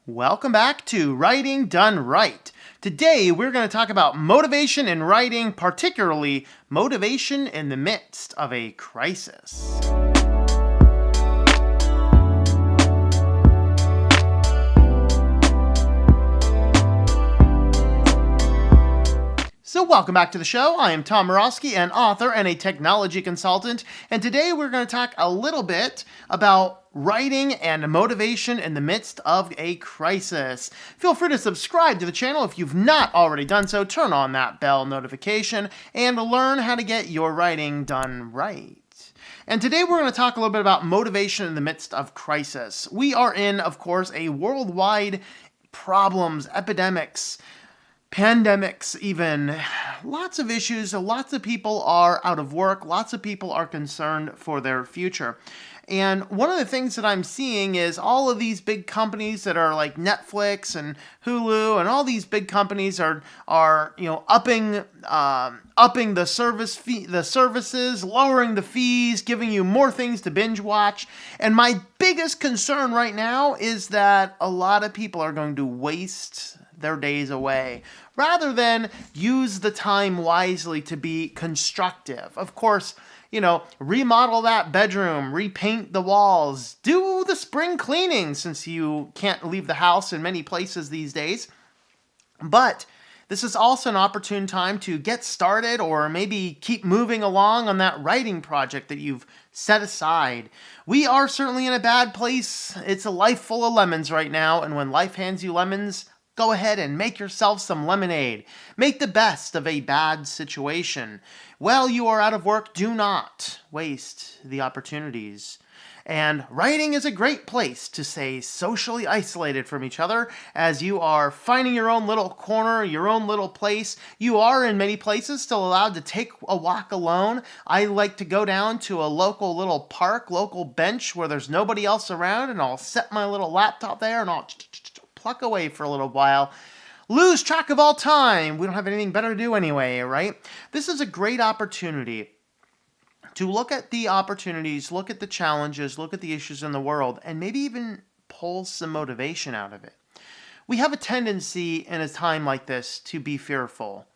Welcome back to Writing Done Right. Today we're going to talk about motivation in writing, particularly motivation in the midst of a crisis. So welcome back to the show. I am Tom Morosky, an author and a technology consultant, and today we're going to talk a little bit about writing and motivation in the midst of a crisis. Feel free to subscribe to the channel if you've not already done so. Turn on that bell notification and learn how to get your writing done right. And today we're going to talk a little bit about motivation in the midst of crisis. We are in, of course, a worldwide problems, epidemics, pandemics even, lots of issues. Lots of people are out of work. Lots of people are concerned for their future. And one of the things that I'm seeing is all of these big companies that are like Netflix and Hulu and all these big companies are upping the services, lowering the fees, giving you more things to binge watch. And my biggest concern right now is that a lot of people are going to waste their days away rather than use the time wisely to be constructive. Of course, remodel that bedroom, repaint the walls, do the spring cleaning since you can't leave the house in many places these days. But this is also an opportune time to get started or maybe keep moving along on that writing project that you've set aside. We are certainly in a bad place. It's a life full of lemons right now, and when life hands you lemons, go ahead and make yourself some lemonade. Make the best of a bad situation. While you are out of work, do not waste the opportunities. And writing is a great place to stay socially isolated from each other as you are finding your own little corner, your own little place. You are in many places still allowed to take a walk alone. I like to go down to a local little park, local bench where there's nobody else around, and I'll set my little laptop there and I'll pluck away for a little while. Lose track of all time. We don't have anything better to do anyway, right? This is a great opportunity to look at the opportunities, look at the challenges, look at the issues in the world, and maybe even pull some motivation out of it. We have a tendency in a time like this to be fearful.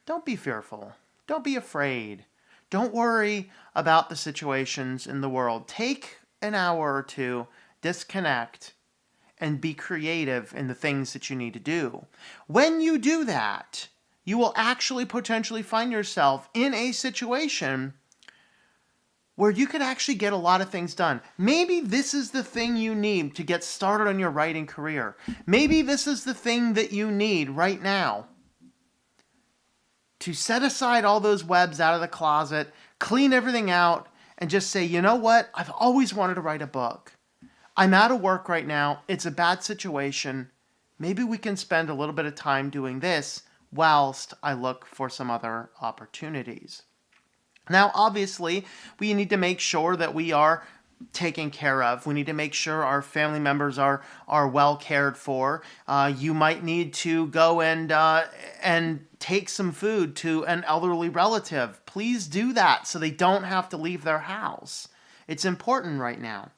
Don't be fearful. Don't be afraid. Don't worry about the situations in the world. Take an hour or two, disconnect, and be creative in the things that you need to do. When you do that, you will actually potentially find yourself in a situation where you could actually get a lot of things done. Maybe this is the thing you need to get started on your writing career. Maybe this is the thing that you need right now to set aside all those webs out of the closet, clean everything out, and just say, you know what? I've always wanted to write a book. I'm out of work right now. It's a bad situation. Maybe we can spend a little bit of time doing this whilst I look for some other opportunities. Now, obviously, we need to make sure that we are taken care of. We need to make sure our family members are well cared for. You might need to go and take some food to an elderly relative. Please do that so they don't have to leave their house. It's important right now.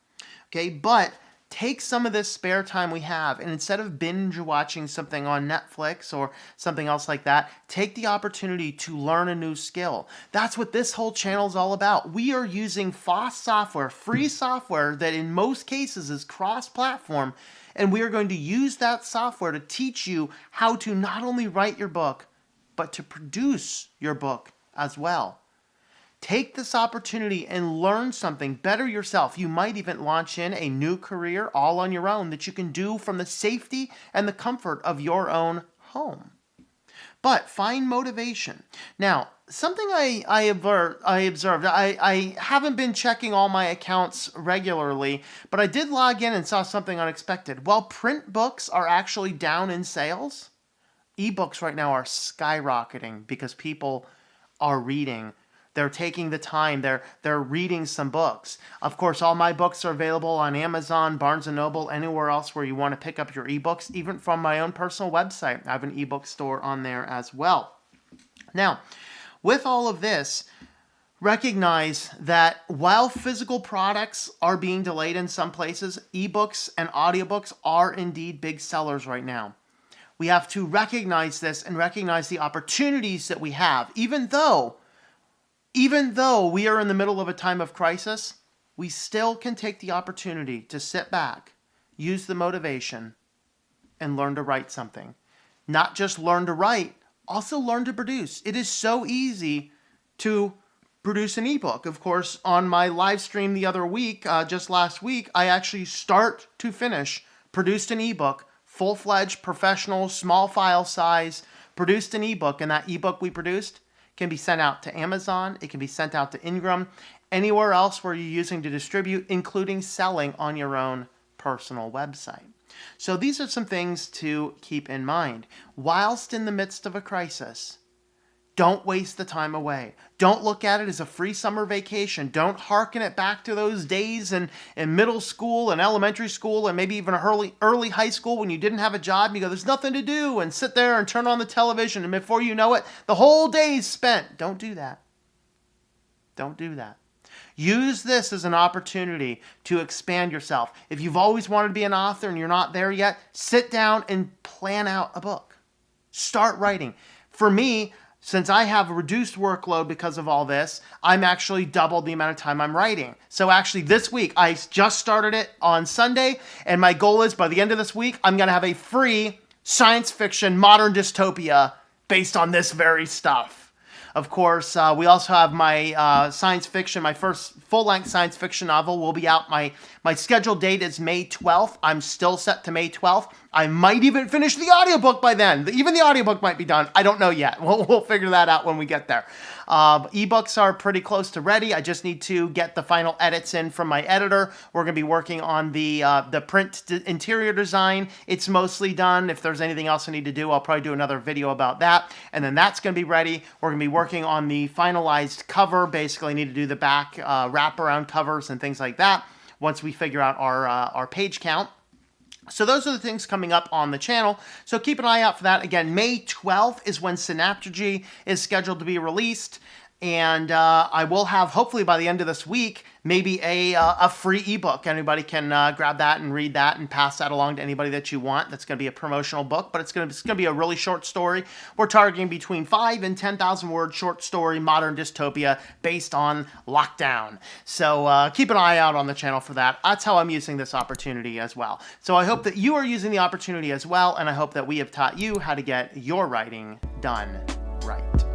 Okay, but take some of this spare time we have, and instead of binge watching something on Netflix or something else like that, take the opportunity to learn a new skill. That's what this whole channel is all about. We are using FOSS software, free software that in most cases is cross-platform, and we are going to use that software to teach you how to not only write your book, but to produce your book as well. Take this opportunity and learn something, better yourself. You might even launch in a new career all on your own that you can do from the safety and the comfort of your own home. But find motivation. Now, something I observed, I haven't been checking all my accounts regularly, but I did log in and saw something unexpected. While print books are actually down in sales, ebooks right now are skyrocketing because people are reading. They're taking the time. They're reading some books. Of course, all my books are available on Amazon, Barnes & Noble, anywhere else where you want to pick up your ebooks, even from my own personal website. I have an ebook store on there as well. Now, with all of this, recognize that while physical products are being delayed in some places, ebooks and audiobooks are indeed big sellers right now. We have to recognize this and recognize the opportunities that we have. Even though we are in the middle of a time of crisis, we still can take the opportunity to sit back, use the motivation, and learn to write something. Not just learn to write, also learn to produce. It is so easy to produce an ebook. Of course, on my live stream the other week, just last week, I actually start to finish produced an ebook, full-fledged, professional, small file size, produced an ebook, and that ebook we produced can be sent out to Amazon, it can be sent out to Ingram, anywhere else where you're using to distribute, including selling on your own personal website. So these are some things to keep in mind. Whilst in the midst of a crisis, don't waste the time away. Don't look at it as a free summer vacation. Don't hearken it back to those days in middle school and elementary school and maybe even early high school when you didn't have a job and you go, there's nothing to do, and sit there and turn on the television, and before you know it, the whole day's spent. Don't do that. Don't do that. Use this as an opportunity to expand yourself. If you've always wanted to be an author and you're not there yet, sit down and plan out a book. Start writing. For me, since I have a reduced workload because of all this, I'm actually doubled the amount of time I'm writing. So actually this week, I just started it on Sunday, and my goal is by the end of this week, I'm going to have a free science fiction modern dystopia based on this very stuff. Of course, we also have my science fiction, my first full-length science fiction novel will be out. My scheduled date is May 12th. I'm still set to May 12th. I might even finish the audiobook by then. Even the audiobook might be done. I don't know yet. We'll figure that out when we get there. Ebooks are pretty close to ready. I just need to get the final edits in from my editor. We're going to be working on the print interior design. It's mostly done. If there's anything else I need to do, I'll probably do another video about that. And then that's going to be ready. We're going to be working on the finalized cover. Basically, I need to do the back wraparound covers and things like that once we figure out our page count. So those are the things coming up on the channel. So keep an eye out for that. Again, May 12th is when Synaptergy is scheduled to be released. And I will have, hopefully by the end of this week, maybe a free ebook. Anybody can grab that and read that and pass that along to anybody that you want. That's going to be a promotional book, but it's going to be a really short story. We're targeting between 5 and 10,000 word short story, modern dystopia based on lockdown. So keep an eye out on the channel for that. That's how I'm using this opportunity as well. So I hope that you are using the opportunity as well, and I hope that we have taught you how to get your writing done right.